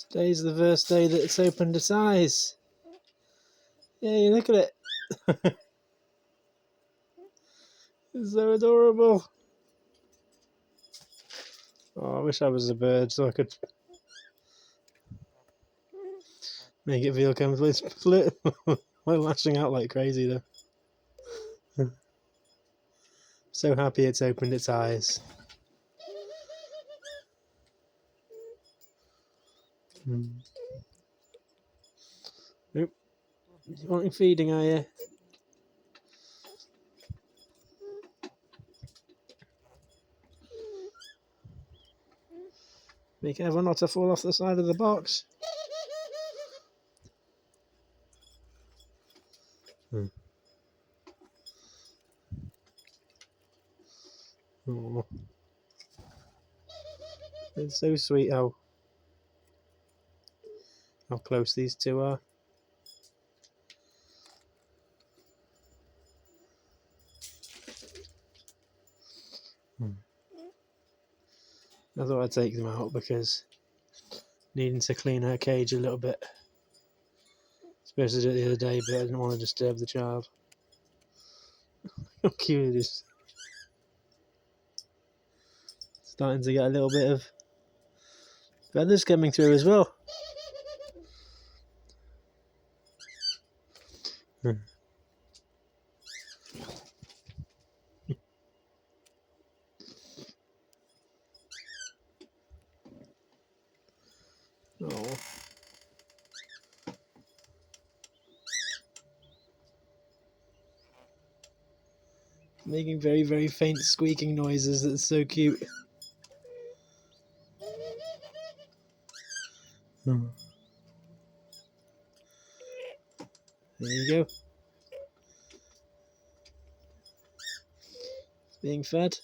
Today's the first day that it's opened its eyes. Yay, look at it. It's so adorable. Oh, I wish I was a bird so I could make it feel comfortable. It's lashing out like crazy though. So happy it's opened its eyes. Nope. You wanting feeding, are you? Be careful not to fall off the side of the box. Oh, it's so sweet how close these two are. I thought I'd take them out because needing to clean her cage a little bit. Supposed to do it the other day, but I didn't want to disturb the child. How cute it is. Starting to get a little bit of feathers coming through as well. Oh. Making very, very faint squeaking noises. That's so cute. There you go. Being fed.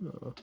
Oh.